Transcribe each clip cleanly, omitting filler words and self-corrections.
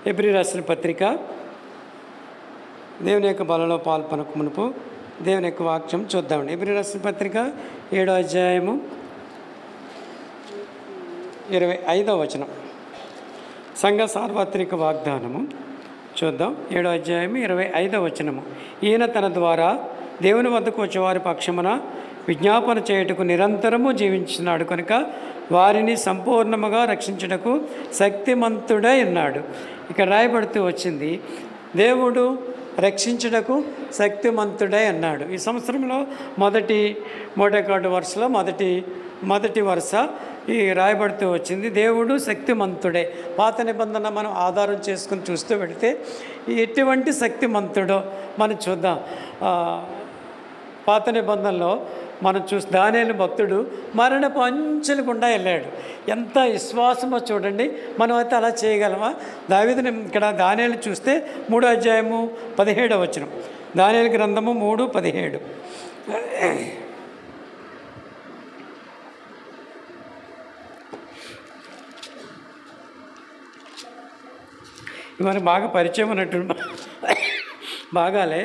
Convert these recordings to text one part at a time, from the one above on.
Hebrew రాసిన పత్రిక దేవుని యొక్క బలలో పాల్పొనక మునుపు దేవుని యొక్క వాక్యం చూద్దామండి. హెబ్రీ రాసిన పత్రిక 7వ అధ్యాయము 25వ వచనం. సంఘ సార్వత్రిక వాగ్దానము చూద్దాం. 7వ అధ్యాయము 25వ వచనము. ఈయన తన ద్వారా దేవుని వద్దకు వచ్చేవారి పక్షమున విజ్ఞాపన చేయుటకు నిరంతరము జీవించినాడు కనుక వారిని సంపూర్ణముగా రక్షించుటకు శక్తిమంతుడై ఉన్నాడు. ఇక్కడ రాయబడుతూ వచ్చింది, దేవుడు రక్షించుటకు శక్తిమంతుడై అన్నాడు. ఈ సంవత్సరంలో మొదటి వరుసలో మొదటి వరుస ఈ రాయబడుతూ వచ్చింది, దేవుడు శక్తిమంతుడే. పాత నిబంధన మనం ఆధారం చేసుకుని చూస్తూ పెడితే ఎటువంటి శక్తిమంతుడో మనం చూద్దాం. పాత నిబంధనలో మనం చూసి దానియేలు భక్తుడు మరణపు అంచెల గుండా వెళ్ళాడు. ఎంత విశ్వాసమో చూడండి. మనం అయితే అలా చేయగలమా? దావీదుని ఇక్కడ దానియేలు చూస్తే 3వ అధ్యాయము 17వ వచనం. దానియేలు గ్రంథము 3:17. మనకు బాగా పరిచయం అన్నట్టు బాగాలే.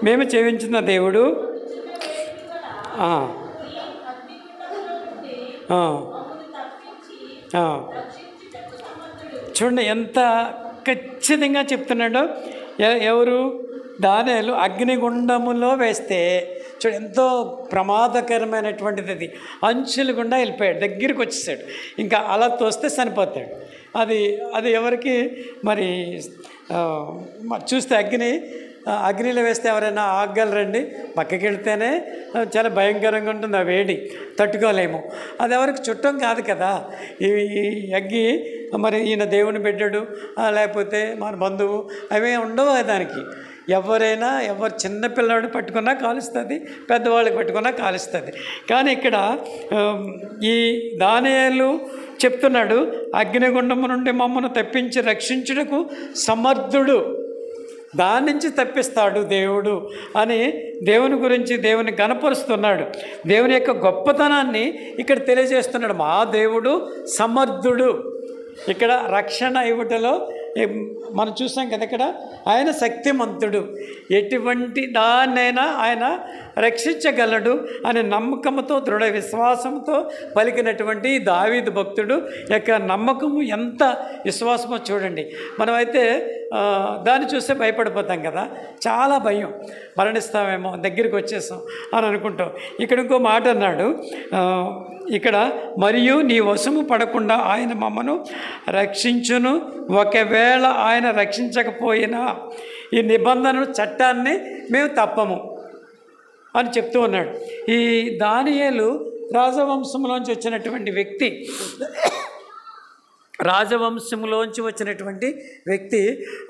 మేము చేయించిన దేవుడు చూడండి ఎంత ఖచ్చితంగా చెప్తున్నాడో. ఎవరు? దానియేలు అగ్నిగుండములో వేస్తే చూడు ఎంతో ప్రమాదకరమైనటువంటిది. అది అంచుల గుండా వెళ్ళిపోయాడు, దగ్గరికి వచ్చేసాడు. ఇంకా అలా తోస్తే చనిపోతాడు. అది ఎవరికి మరి చూస్తే అగ్నిలో వేస్తే ఎవరైనా ఆగలరండి? పక్కకి వెళ్తేనే చాలా భయంకరంగా ఉంటుంది, ఆ వేడి తట్టుకోలేము. అది ఎవరికి చుట్టం కాదు కదా. ఈ అగ్గి మరి ఈయన దేవుని బిడ్డడు లేకపోతే మన బంధువు అవే ఉండవు దానికి. ఎవరు చిన్నపిల్లాడు పట్టుకున్నా కాలుస్తుంది, పెద్దవాళ్ళకి పట్టుకున్నా కాలుస్తుంది. కానీ ఇక్కడ ఈ దానియేలు చెప్తున్నాడు, అగ్నిగుండము నుండి మమ్మను తప్పించి రక్షించుటకు సమర్థుడు, దాని నుంచి తప్పిస్తాడు దేవుడు అని దేవుని గురించి దేవుని గణపరుస్తున్నాడు. దేవుని యొక్క గొప్పతనాన్ని ఇక్కడ తెలియజేస్తున్నాడు. మా దేవుడు సమర్థుడు. ఇక్కడ రక్షణ ఇవ్వటలో మనం చూసాం కదా, ఇక్కడ ఆయన శక్తిమంతుడు, ఎటువంటి దాన్నైనా ఆయన రక్షించగలడు అనే నమ్మకంతో దృఢ విశ్వాసంతో పలికినటువంటి దావీదు భక్తుడు యొక్క నమ్మకము ఎంత విశ్వాసమో చూడండి. మనమైతే దాన్ని చూస్తే భయపడిపోతాం కదా, చాలా భయం, మరణిస్తామేమో, దగ్గరికి వచ్చేసాం అని అనుకుంటాం. ఇక్కడ ఇంకో మాట అన్నాడు ఇక్కడ, మరియు నీ వశము పడకుండా ఆయన మమ్మను రక్షించును, ఒకవేళ ఆయన రక్షించకపోయినా ఈ నిబంధనను చట్టాన్ని మేము తప్పము అని చెప్తూ ఉన్నాడు. ఈ దానియేలు రాజవంశంలోంచి వచ్చినటువంటి వ్యక్తి, రాజవంశంలోంచి వచ్చినటువంటి వ్యక్తి.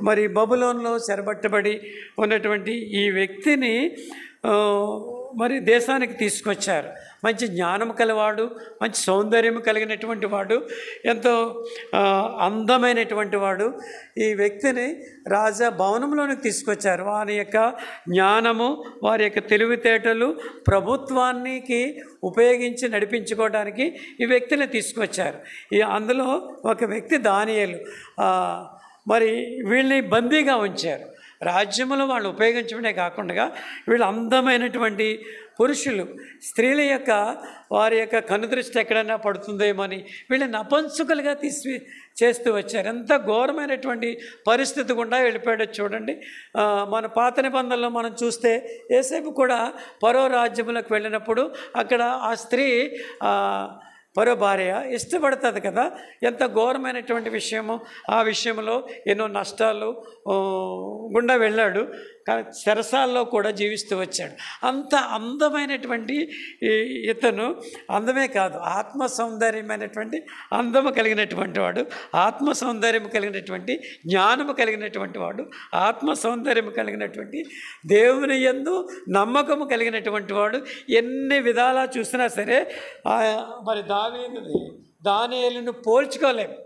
మరి బబులోన్లో చెరబట్టబడి ఉన్నటువంటి ఈ వ్యక్తిని మరి దేశానికి తీసుకొచ్చారు. మంచి జ్ఞానం కలివాడు, మంచి సౌందర్యం కలిగినటువంటి వాడు, ఎంతో అందమైనటువంటి వాడు. ఈ వ్యక్తిని రాజా భవనంలోనికి తీసుకొచ్చారు. వారి యొక్క జ్ఞానము, వారి యొక్క తెలివితేటలు ప్రభుత్వానికి ఉపయోగించి నడిపించుకోవడానికి ఈ వ్యక్తిని తీసుకొచ్చారు. అందులో ఒక వ్యక్తి దానియేలు. మరి వీళ్ళని బందీగా ఉంచారు. రాజ్యంలో వాళ్ళు ఉపయోగించడమే కాకుండా వీళ్ళు అందమైనటువంటి పురుషులు, స్త్రీల యొక్క వారి యొక్క కనుదృష్టి ఎక్కడైనా పడుతుందేమని వీళ్ళని అపంసుకలుగా చేస్తూ వచ్చారు. ఎంత ఘోరమైనటువంటి పరిస్థితి గుండా వెళ్ళిపోయాడో చూడండి. మన పాత నిబంధనలో మనం చూస్తే యేసేపు కూడా ఫరో రాజ్యంలోకి వెళ్ళినప్పుడు అక్కడ ఆ స్త్రీ పరో భార్య ఇష్టపడుతుంది కదా. ఎంత ఘోరమైనటువంటి విషయము. ఆ విషయంలో ఎన్నో నష్టాలు గుండా వెళ్ళాడు. కానీ చెరసాల్లో కూడా జీవిస్తూ వచ్చాడు. అంత అందమైనటువంటి ఇతను, అందమే కాదు ఆత్మ సౌందర్యమైనటువంటి అందము కలిగినటువంటి వాడు, ఆత్మ సౌందర్యం కలిగినటువంటి జ్ఞానము కలిగినటువంటి వాడు, ఆత్మ సౌందర్యం కలిగినటువంటి దేవుని యందు నమ్మకము కలిగినటువంటి వాడు. ఎన్ని విధాలా చూసినా సరే మరి దానియేలును పోల్చుకోలేము.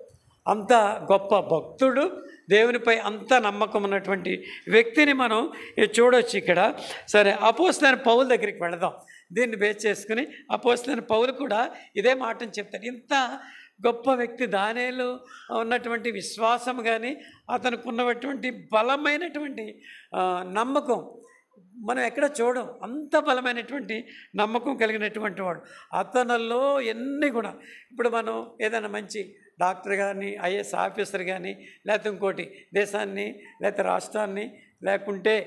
అంత గొప్ప భక్తుడు, దేవునిపై అంత నమ్మకం ఉన్నటువంటి వ్యక్తిని మనం చూడవచ్చు ఇక్కడ. సరే, అపోస్తలుడైన పౌలు దగ్గరికి వెళదాం. దీన్ని బేస్ చేసుకుని అపోస్తలుడైన పౌలు కూడా ఇదే మాటను చెప్తాడు. ఇంత గొప్ప వ్యక్తి దానియేలు ఉన్నటువంటి విశ్వాసం కానీ, అతనికి ఉన్నటువంటి బలమైనటువంటి నమ్మకం మనం ఎక్కడ చూడం. అంత బలమైనటువంటి నమ్మకం కలిగినటువంటి వాడు. అతనిలో ఎన్ని కూడా, ఇప్పుడు మనం ఏదైనా మంచి డాక్టర్ కానీ, ఐఏఎస్ ఆఫీసర్ కానీ, లేకపోతే ఇంకోటి దేశాన్ని లేకపోతే రాష్ట్రాన్ని లేకుంటే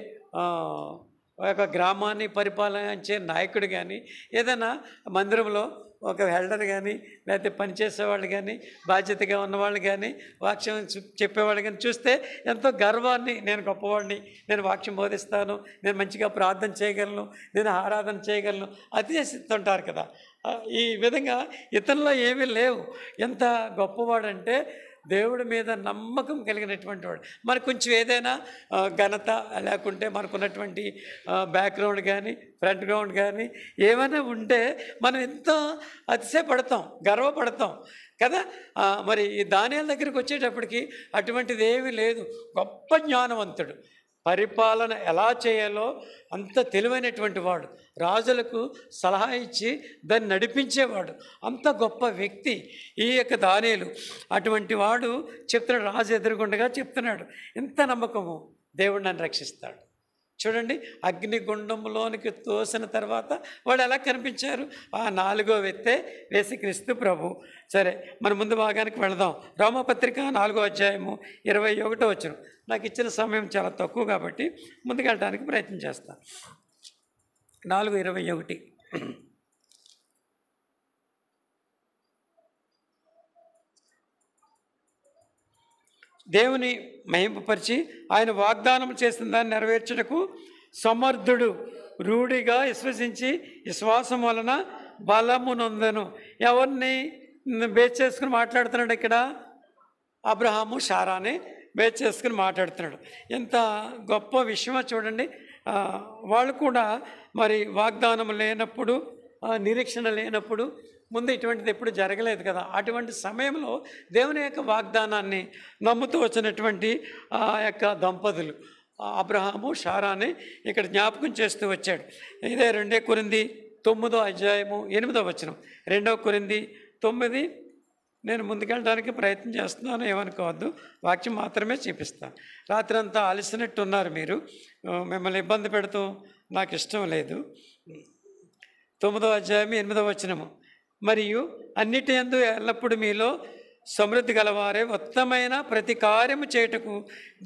ఒక గ్రామాన్ని పరిపాలించే నాయకుడు కానీ, ఏదైనా మందిరంలో ఒక హెల్డర్ కానీ, లేకపోతే పనిచేసేవాళ్ళు కానీ, బాధ్యతగా ఉన్నవాళ్ళు కానీ, వాక్యం చెప్పేవాళ్ళు కానీ చూస్తే ఎంతో గర్వాన్ని, నేను గొప్పవాడిని, నేను వాక్యం బోధిస్తాను, నేను మంచిగా ప్రార్థన చేయగలను, నేను ఆరాధన చేయగలను అతిశయిస్తుంటారు కదా. ఈ విధంగా ఇతనిలో ఏమీ లేవు. ఎంత గొప్పవాడంటే దేవుడి మీద నమ్మకం కలిగినటువంటి వాడు. మనకు కొంచెం ఏదైనా ఘనత లేకుంటే మనకున్నటువంటి బ్యాక్గ్రౌండ్ కానీ, ఫ్రంట్ గ్రౌండ్ కానీ ఏమైనా ఉంటే మనం ఎంతో అతిశయపడతాం, గర్వపడతాం కదా. మరి ఈ దానియేలు దగ్గరికి వచ్చేటప్పటికి అటువంటిది ఏమీ లేదు. గొప్ప జ్ఞానవంతుడు, పరిపాలన ఎలా చేయాలో అంత తెలివైనటువంటి వాడు, రాజులకు సలహా ఇచ్చి దాన్ని నడిపించేవాడు, అంత గొప్ప వ్యక్తి ఈ యొక్క దానియేలు. అటువంటి వాడు చెప్తున్నాడు, రాజు ఎదురుగుండగా చెప్తున్నాడు, ఎంత నమ్మకము, దేవుడు నన్ను రక్షిస్తాడు. చూడండి, అగ్నిగుండంలోనికి తోసిన తర్వాత వాడు ఎలా కనిపించారు? ఆ 4వ వ్యక్తే యేసుక్రీస్తు ప్రభు. సరే, మన ముందు భాగానికి వెళదాం. రోమపత్రిక 4వ అధ్యాయము 21వ వచనం. నాకు ఇచ్చిన సమయం చాలా తక్కువ కాబట్టి ముందుకెళ్ళడానికి ప్రయత్నం చేస్తాను. 4:21. దేవుని మహింపరిచి ఆయన వాగ్దానం చేసిన దాన్ని నెరవేర్చుటకు సమర్థుడు, రూఢిగా విశ్వసించి విశ్వాసం వలన బలము నొందెను. ఎవరిని బేస్ చేసుకుని మాట్లాడుతున్నాడు ఇక్కడ? అబ్రహాము శారాని బేస్ చేసుకుని మాట్లాడుతున్నాడు. ఎంత గొప్ప విషయమో చూడండి. వాళ్ళు కూడా మరి వాగ్దానం లేనప్పుడు, నిరీక్షణ లేనప్పుడు, ముందు ఇటువంటిది ఎప్పుడు జరగలేదు కదా. అటువంటి సమయంలో దేవుని యొక్క వాగ్దానాన్ని నమ్ముతూ వచ్చినటువంటి ఆ యొక్క దంపతులు అబ్రహాము శారాని ఇక్కడ జ్ఞాపకం చేస్తూ వచ్చాడు. ఇదే 2 కొరింథీ 9వ అధ్యాయము 8వ వచనం. 2 కొరింథీ 9. నేను ముందుకెళ్ళడానికి ప్రయత్నం చేస్తున్నాను, ఏమనుకోవద్దు, వాక్యం మాత్రమే చూపిస్తాను. రాత్రి అంతా అలసినట్టున్నారు మీరు, మిమ్మల్ని ఇబ్బంది పెడుతూ నాకు ఇష్టం లేదు. 9వ అధ్యాయం 8వ వచనము. మరియు అన్నిటి యందు ఎల్లప్పుడు మీలో సమృద్ధి గలవారే ఉత్తమైన ప్రతి కార్యము చేయుటకు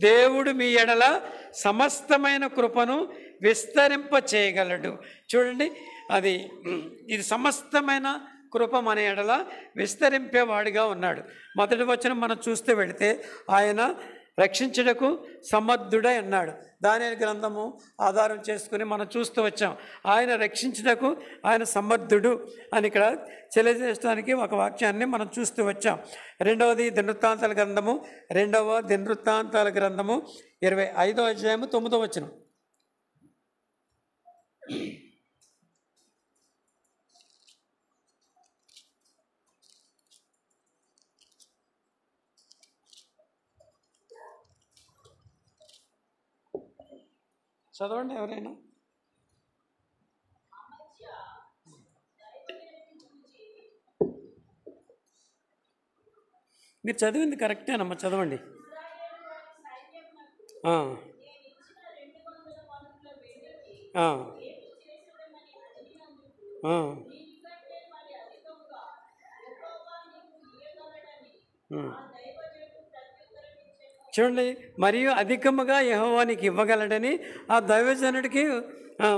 దేవుడు మీ ఎడల సమస్తమైన కృపను విస్తరింప చేయగలడు. చూడండి, ఇది సమస్తమైన కృప మన ఎడల విస్తరింపేవాడిగా ఉన్నాడు. మొదటి వచనం మనం చూస్తూ వెళితే ఆయన రక్షించుటకు సమర్థుడై అన్నాడు. దానియేలు గ్రంథము ఆధారం చేసుకుని మనం చూస్తూ వచ్చాం. ఆయన రక్షించుటకు ఆయన సమర్థుడు అని ఇక్కడ తెలియజేయడానికి ఒక వాక్యాన్ని మనం చూస్తూ వచ్చాం. 2వది దినవృత్తాంతాల గ్రంథము, 2వ దినవృత్తాంతాల గ్రంథము 25వ అధ్యాయము 9వ వచనం. చదవండి ఎవరైనా. మీరు చదివింది కరెక్టేనమ్మా, చదవండి. చూడండి, మరియు అధికముగా యెహోవానికి ఇవ్వగలడని ఆ దైవజనుడికి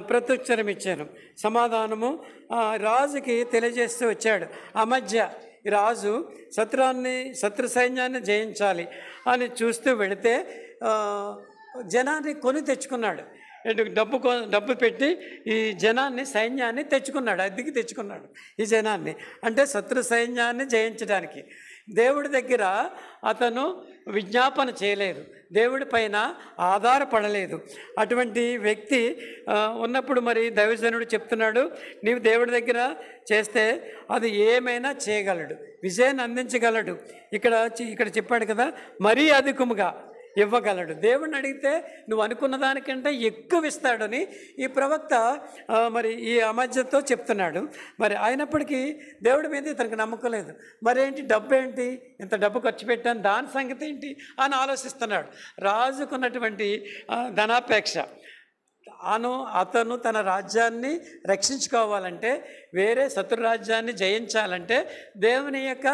ప్రత్యుత్తరం ఇచ్చాను. సమాధానము రాజుకి తెలియజేస్తూ వచ్చాడు. ఆ మధ్య రాజు శత్రు సైన్యాన్ని జయించాలి అని చూస్తూ వెళితే జనాన్ని కొని తెచ్చుకున్నాడు. డబ్బు పెట్టి ఈ జనాన్ని, సైన్యాన్ని తెచ్చుకున్నాడు, అద్దెకి తెచ్చుకున్నాడు ఈ జనాన్ని. అంటే శత్రు సైన్యాన్ని జయించడానికి. దేవుడి దగ్గర అతను విజ్ఞాపన చేయలేదు, దేవుడి పైన ఆధారపడలేదు. అటువంటి వ్యక్తి ఉన్నప్పుడు మరి దైవజనుడు చెప్తున్నాడు, నీవు దేవుడి దగ్గర చేస్తే అది ఏమైనా చేయగలడు, విజయాన్ని అందించగలడు. ఇక్కడ చెప్పాడు కదా, మరీ అధికముగా ఇవ్వగలడు. దేవుణ్ణి అడిగితే నువ్వు అనుకున్న దానికంటే ఎక్కువ ఇస్తాడని ఈ ప్రవక్త మరి ఈ అమధ్యతో చెప్తున్నాడు. మరి అయినప్పటికీ దేవుడి మీద ఇతనికి నమ్మకం లేదు. మరేంటి డబ్బు ఏంటి, ఇంత డబ్బు ఖర్చు పెట్టాను, దాని సంగతి ఏంటి అని ఆలోచిస్తున్నాడు. రాజుకున్నటువంటి ధనాపేక్ష, అతను తన రాజ్యాన్ని రక్షించుకోవాలంటే, వేరే శత్రు రాజ్యాన్ని జయించాలంటే దేవుని యొక్క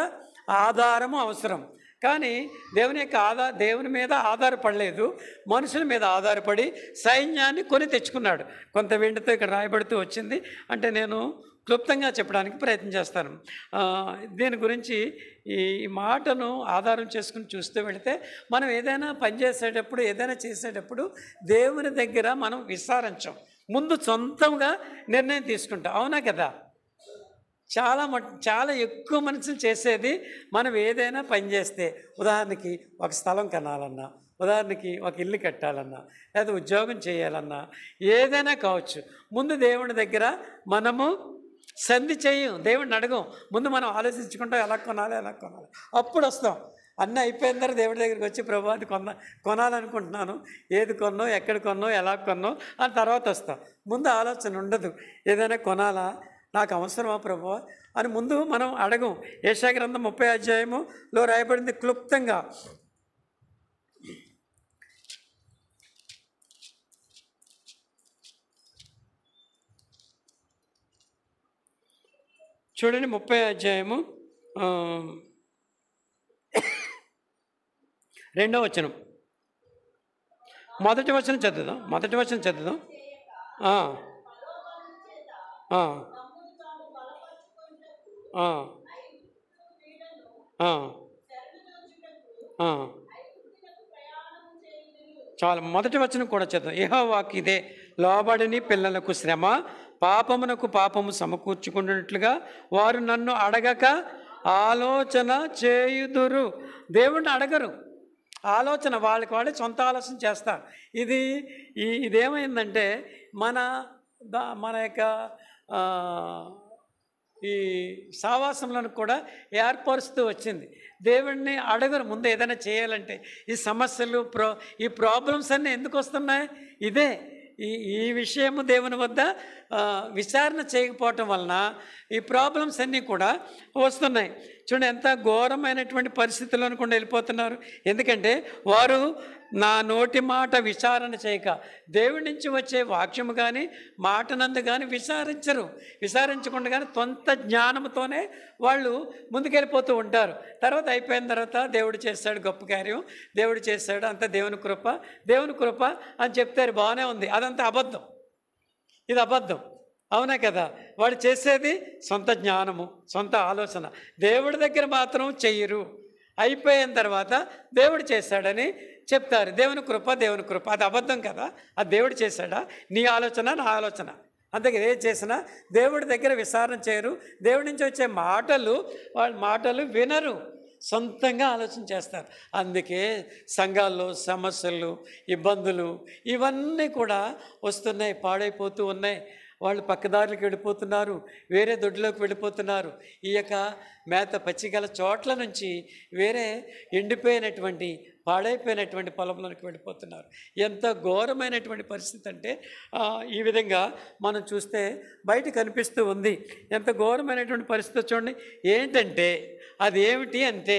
ఆధారము అవసరం. కానీ దేవుని మీద ఆధారపడలేదు, మనుషుల మీద ఆధారపడి సైన్యాన్ని కొని తెచ్చుకున్నాడు. కొంత వెండితో ఇక్కడ రాయబడుతూ వచ్చింది. అంటే నేను క్లుప్తంగా చెప్పడానికి ప్రయత్నం చేస్తాను. దీని గురించి ఈ మాటను ఆధారం చేసుకుని చూస్తూ వెళితే, మనం ఏదైనా పని చేసేటప్పుడు, ఏదైనా చేసేటప్పుడు దేవుని దగ్గర మనం విచారించాం, ముందు సొంతంగా నిర్ణయం తీసుకుంటాం. అవునా కదా? చాలా ఎక్కువ మనుషులు చేసేది, మనం ఏదైనా పని చేస్తే, ఉదాహరణకి ఒక స్థలం కొనాలన్నా, ఉదాహరణకి ఒక ఇల్లు కట్టాలన్నా, లేదా ఉద్యోగం చేయాలన్నా, ఏదైనా కావచ్చు, ముందు దేవుని దగ్గర మనము సంధి చేయం, దేవుడిని అడగం. ముందు మనం ఆలోచించుకుంటాం, ఎలా కొనాలి. అప్పుడు వస్తాం. అన్నీ అయిపోయిన తర్వాత దేవుడి దగ్గరికి వచ్చి, ప్రభు అది కొనాలనుకుంటున్నాను, ఏది కొన్నో, ఎక్కడ కొన్నో, ఎలా కొన్నో అని తర్వాత వస్తాం. ముందు ఆలోచన ఉండదు, ఏదైనా కొనాలా, నాకు అవసరమా ప్రభువా అని ముందు మనం అడగం. యెషయా గ్రంథం 30వ అధ్యాయములో రాయబడింది క్లుప్తంగా. చూడండి, 30వ అధ్యాయము 2వ వచనం, మొదటి వచనం చదువుదాం. చాలా మొదటి వచనం కూడా చదువు. యెహోవాకు ఇదే లోబడిని పిల్లలకు శ్రమ, పాపమునకు పాపము సమకూర్చుకున్నట్లుగా వారు నన్ను అడగక ఆలోచన చేయుదురు. దేవుణ్ణి అడగరు, ఆలోచన వాళ్ళే సొంత ఆలోచన చేస్తారు. ఇదేమైందంటే మన యొక్క ఈ సావాసంలను కూడా ఏర్పరుస్తూ వచ్చింది. దేవుడిని అడగరు ముందు ఏదైనా చేయాలంటే. ఈ సమస్యలు ఈ ప్రాబ్లమ్స్ అన్నీ ఎందుకు వస్తున్నాయి? ఇదే ఈ విషయము దేవుని వద్ద విచారణ చేయకపోవటం వలన ఈ ప్రాబ్లమ్స్ అన్నీ కూడా వస్తున్నాయి. చూడండి, ఎంత ఘోరమైనటువంటి పరిస్థితులను కూడా వెళ్ళిపోతున్నారు. ఎందుకంటే వారు నా నోటి మాట విచారణ చేయక, దేవుడి నుంచి వచ్చే వాక్యము కానీ మాటనందు కానీ విచారించకుండా కానీ సొంత జ్ఞానంతోనే వాళ్ళు ముందుకెళ్ళిపోతూ ఉంటారు. తర్వాత అయిపోయిన తర్వాత దేవుడు చేస్తాడు గొప్ప కార్యం, దేవుడు చేస్తాడు, అంతా దేవుని కృప అని చెప్తారు. బాగానే ఉంది, అదంతా అబద్ధం. ఇది అబద్ధం, అవునా కదా? వాడు చేసేది సొంత జ్ఞానము, సొంత ఆలోచన. దేవుడి దగ్గర మాత్రం చెయ్యరు. అయిపోయిన తర్వాత దేవుడు చేశాడని చెప్తారు. దేవుని కృప. అది అబద్ధం కదా? అది దేవుడు చేశాడా? నీ ఆలోచన, నా ఆలోచన. అందుకే ఏది చేసినా దేవుడి దగ్గర విచారణ చేయరు. దేవుడి నుంచి వచ్చే మాటలు వినరు, సొంతంగా ఆలోచన చేస్తారు. అందుకే సంఘాల్లో సమస్యలు, ఇబ్బందులు ఇవన్నీ కూడా వస్తున్నాయి, పాడైపోతూ ఉన్నాయి. వాళ్ళు పక్కదారులకు వెళ్ళిపోతున్నారు, వేరే దొడ్లోకి వెళ్ళిపోతున్నారు. ఈ యొక్క మేత పచ్చిగల చోట్ల నుంచి వేరే ఎండిపోయినటువంటి పాడైపోయినటువంటి పొలంలోకి వెళ్ళిపోతున్నారు. ఎంత ఘోరమైనటువంటి పరిస్థితి అంటే ఈ విధంగా మనం చూస్తే బయట కనిపిస్తూ ఉంది. ఎంత ఘోరమైనటువంటి పరిస్థితి చూడండి. ఏంటంటే అది ఏమిటి అంటే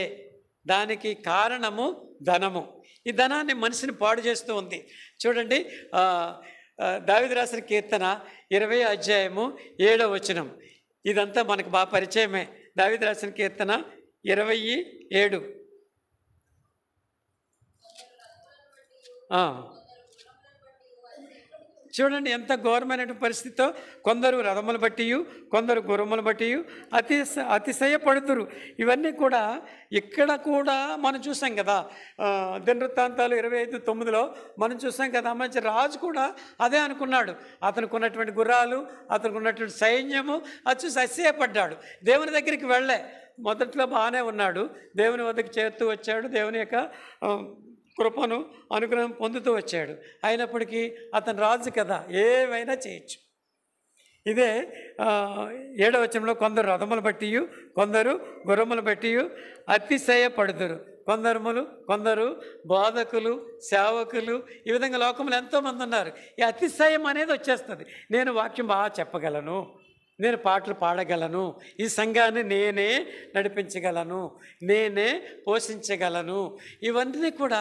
దానికి కారణము ధనము. ఈ ధనాన్ని మనిషిని పాడు చేస్తూ ఉంది. చూడండి, దావీదు రాసిన కీర్తన 20వ అధ్యాయము 7వ వచనం. ఇదంతా మనకు బాగా పరిచయమే. దావీదు రాసిన కీర్తన 27. చూడండి ఎంత ఘోరమైనటువంటి పరిస్థితితో, కొందరు రథములు బట్టి, కొందరు గుర్రములు బట్టి అతిశయపడుతురు. ఇవన్నీ కూడా ఇక్కడ కూడా మనం చూసాం కదా. దినవృత్తాంతాలు 25:9లో మనం చూసాం కదా. మంచి రాజు కూడా అదే అనుకున్నాడు. అతనికి ఉన్నటువంటి గుర్రాలు, అతనికి ఉన్నటువంటి సైన్యము అది చూసి అతిశయపడ్డాడు. దేవుని దగ్గరికి వెళ్ళే మొదట్లో బాగానే ఉన్నాడు, దేవుని వద్దకు చేరుతూ వచ్చాడు, దేవుని యొక్క కృపను అనుగ్రహం పొందుతూ వచ్చాడు. అయినప్పటికీ అతను రాజు కదా, ఏవైనా చేయొచ్చు. ఇదే 7వ వచనంలో కొందరు రథములు బట్టి, కొందరు గుర్రములు బట్టి అతిశయపడుదురు. కొందరు బోధకులు, సేవకులు, ఈ విధంగా లోకంలో ఎంతోమంది ఉన్నారు. ఈ అతిశయం అనేది వచ్చేస్తుంది. నేను వాక్యం బాగా చెప్పగలను, నేను పాటలు పాడగలను, ఈ సంఘాన్ని నేనే నడిపించగలను, నేనే పోషించగలను, ఇవన్నీ కూడా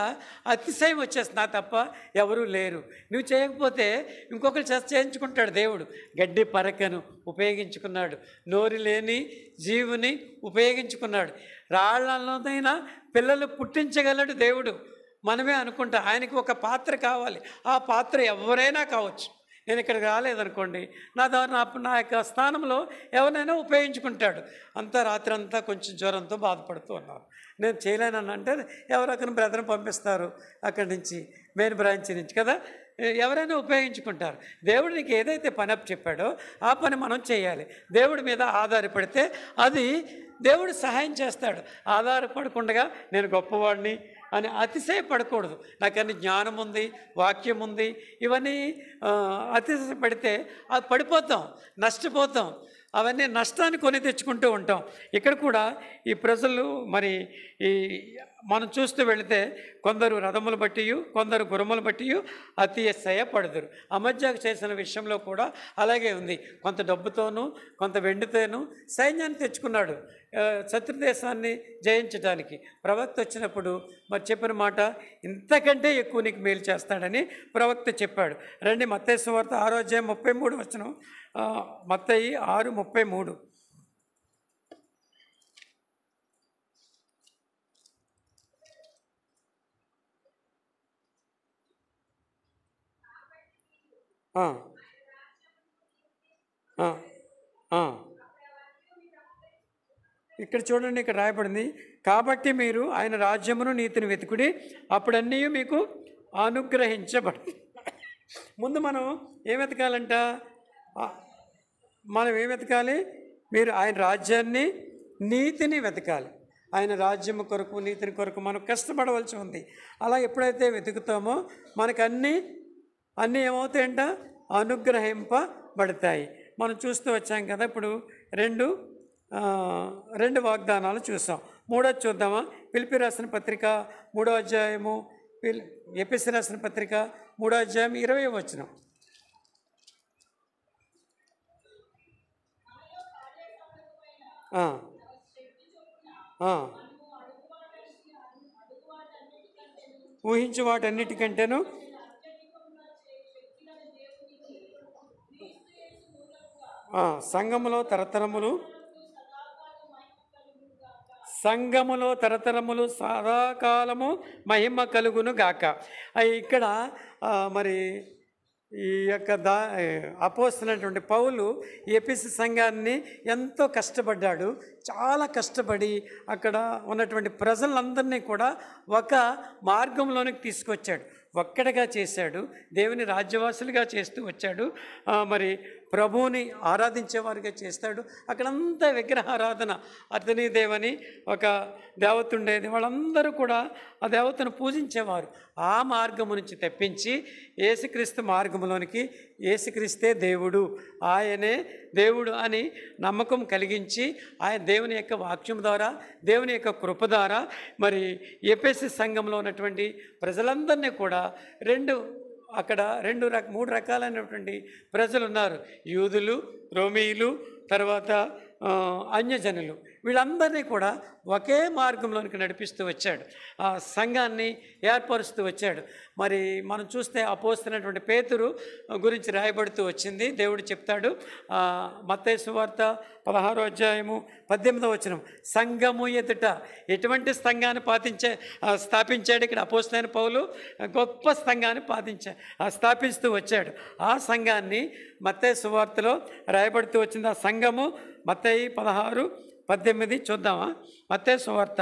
అతిశయం వచ్చేస్తుంది. నా తప్ప ఎవరూ లేరు. నువ్వు చేయకపోతే ఇంకొకరు చేయించుకుంటాడు దేవుడు. గడ్డి పరకను ఉపయోగించుకున్నాడు, నోరు లేని జీవుని ఉపయోగించుకున్నాడు. రాళ్లలోనైనా పిల్లలు పుట్టించగలడు దేవుడు. మనమే అనుకుంటా ఆయనకి ఒక పాత్ర కావాలి. ఆ పాత్ర ఎవరైనా కావచ్చు. నేను ఇక్కడికి రాలేదనుకోండి, నా యొక్క స్థానంలో ఎవరైనా ఉపయోగించుకుంటాడు. అంతా రాత్రి అంతా కొంచెం జ్వరంతో బాధపడుతూ ఉన్నారు. నేను చేయలేనని అంటే ఎవరొకరిని బ్రదర్ని పంపిస్తారు అక్కడి నుంచి, మెయిన్ బ్రాంచ్ నుంచి కదా, ఎవరైనా ఉపయోగించుకుంటారు. దేవుడు నీకు ఏదైతే పని అప్పు చెప్పాడో ఆ పని మనం చేయాలి. దేవుడి మీద ఆధారపడితే అది దేవుడు సహాయం చేస్తాడు. ఆధారపడకుండా నేను గొప్పవాడిని అని అతిశయపడకూడదు. నాకు అన్ని జ్ఞానం ఉంది, వాక్యం ఉంది, ఇవన్నీ అతిశయపడితే అది పడిపోతాం, నష్టపోతాం. అవన్నీ నష్టాన్ని కొని తెచ్చుకుంటూ ఉంటాం. ఇక్కడ కూడా ఈ ప్రజలు మరి ఈ మనం చూస్తూ వెళితే కొందరు రథములు బట్టి, కొందరు గుర్రములు బట్టి అతిశయపడదురు. అమధ్యకు చేసిన విషయంలో కూడా అలాగే ఉంది. కొంత డబ్బుతోనూ కొంత వెండితోనూ సైన్యాన్ని తెచ్చుకున్నాడు శత్రుదేశాన్ని జయించడానికి. ప్రవక్త వచ్చినప్పుడు మరి చెప్పిన మాట, ఇంతకంటే ఎక్కువ నీకు మేలు చేస్తాడని ప్రవక్త చెప్పాడు. రండి మత్తయి సువార్త 6:33 మత్తయి 6:33. ఇక్కడ చూడండి, ఇక్కడ రాయబడింది, కాబట్టి మీరు ఆయన రాజ్యమును నీతిని వెతుకుడి, అప్పుడన్నీ మీకు అనుగ్రహించబడుతుంది. ముందు మనం ఏం వెతకాలంట? మనం ఏం వెతకాలి? మీరు ఆయన రాజ్యాన్ని, నీతిని వెతకాలి. ఆయన రాజ్యము కొరకు, నీతిని కొరకు మనం కష్టపడవలసి ఉంది. అలా ఎప్పుడైతే వెతుకుతామో మనకు అన్నీ ఏమవుతాయంట? అనుగ్రహింపబడతాయి. మనం చూస్తూ వచ్చాం కదా. ఇప్పుడు రెండు వాగ్దానాలు చూసాం. మూడోది చూద్దామా? ఫిలిప్పీ రాసిన పత్రిక 3వ అధ్యాయము, ఎఫెసీ రాసిన పత్రిక 3వ అధ్యాయం 20వ వచనం. ఊహించు వాటన్నిటికంటేను సంఘములో తరతరములు సదాకాలము మహిమ కలుగును గాక. ఇక్కడ మరి ఈ యొక్క అపోస్తలుడైనటువంటి పౌలు ఎఫెసు సంఘాన్ని ఎంతో కష్టపడ్డాడు. చాలా కష్టపడి అక్కడ ఉన్నటువంటి ప్రజలందరినీ కూడా ఒక మార్గంలోనికి తీసుకొచ్చాడు, ఒక్కడిగా చేశాడు, దేవుని రాజ్యవాసులుగా చేస్తూ వచ్చాడు. మరి ప్రభువుని ఆరాధించేవారుగా చేస్తాడు. అక్కడంతా విగ్రహారాధన, అతని దేవని ఒక దేవత ఉండేది. వాళ్ళందరూ కూడా ఆ దేవతను పూజించేవారు. ఆ మార్గము నుంచి తెప్పించి యేసుక్రీస్తు మార్గంలోనికి, యేసుక్రీస్తే దేవుడు, ఆయనే దేవుడు అని నమ్మకం కలిగించి, ఆయన దేవుని యొక్క వాక్యం ద్వారా, దేవుని యొక్క కృప ద్వారా మరి ఎఫెసు సంఘంలో ఉన్నటువంటి ప్రజలందరినీ కూడా మూడు రకాలైనటువంటి ప్రజలు ఉన్నారు. యూదులు, రోమీయులు, తర్వాత అన్యజనులు. వీళ్ళందరినీ కూడా ఒకే మార్గంలోనికి నడిపిస్తూ వచ్చాడు, ఆ సంఘాన్ని ఏర్పరుస్తూ వచ్చాడు. మరి మనం చూస్తే అపోస్తలుడైనటువంటి పేతురు గురించి రాయబడుతూ వచ్చింది. దేవుడు చెప్తాడు మత్తయి సువార్త 16వ అధ్యాయము 18వ వచనం, సంఘము ఎదుట ఎటువంటి సంఘాన్ని స్థాపించాడు. ఇక్కడ అపోస్తలుడైన పౌలు గొప్ప సంఘాన్ని స్థాపిస్తూ వచ్చాడు. ఆ సంఘాన్ని మత్తయి సువార్తలో రాయబడుతూ వచ్చింది. ఆ సంఘము మత్తయి 16:18 చూద్దామా? మత్తయి సువార్త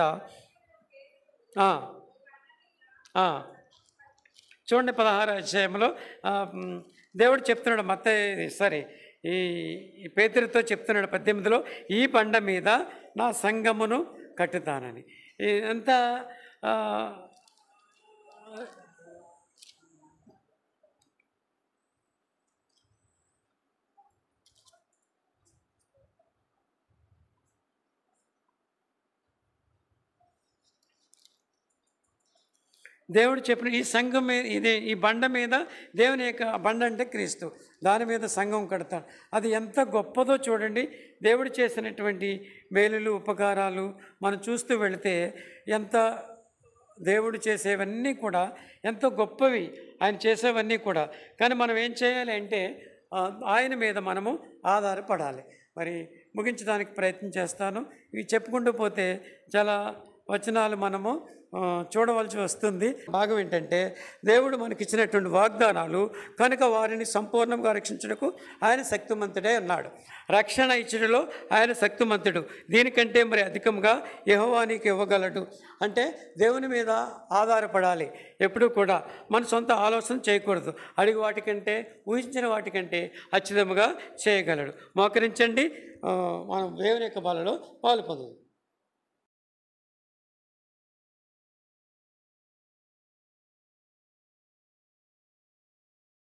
చూడండి, 16వ అధ్యాయంలో దేవుడు చెప్తున్నాడు, ఈ పేతురుతో చెప్తున్నాడు 18లో, ఈ బండ మీద నా సంఘమును కట్టుతానని. ఎంత దేవుడు చెప్పిన ఈ సంఘం మీద ఇదే ఈ బండ మీద దేవుని యొక్క బండ అంటే క్రీస్తు, దాని మీద సంఘం కడతాడు. అది ఎంత గొప్పదో చూడండి. దేవుడు చేసినటువంటి మేలులు ఉపకారాలు మనం చూస్తూ వెళితే ఎంత దేవుడు చేసేవన్నీ కూడా ఎంతో గొప్పవి, ఆయన చేసేవన్నీ కూడా. కానీ మనం ఏం చేయాలి అంటే ఆయన మీద మనము ఆధారపడాలి. మరి ముగించడానికి ప్రయత్నం చేస్తాను. ఇవి చెప్పుకుంటూ పోతే చాలా వచనాలు మనము చూడవలసి వస్తుంది. భాగం ఏంటంటే, దేవుడు మనకిచ్చినటువంటి వాగ్దానాలు కనుక వారిని సంపూర్ణంగా రక్షించుటకు ఆయన శక్తిమంతుడే అన్నాడు. రక్షణ ఇచ్చుటలో ఆయన శక్తిమంతుడు, దీనికంటే మరి అధికంగా యెహోవా నీకు ఇవ్వగలడు. అంటే దేవుని మీద ఆధారపడాలి. ఎప్పుడూ కూడా మన సొంత ఆలోచన చేయకూడదు. అడిగి వాటికంటే, ఊహించిన వాటికంటే అత్యుత్తముగా చేయగలడు. మోకరించండి, మనం దేవుని యొక్క బలలో పాలు పొందుదాం.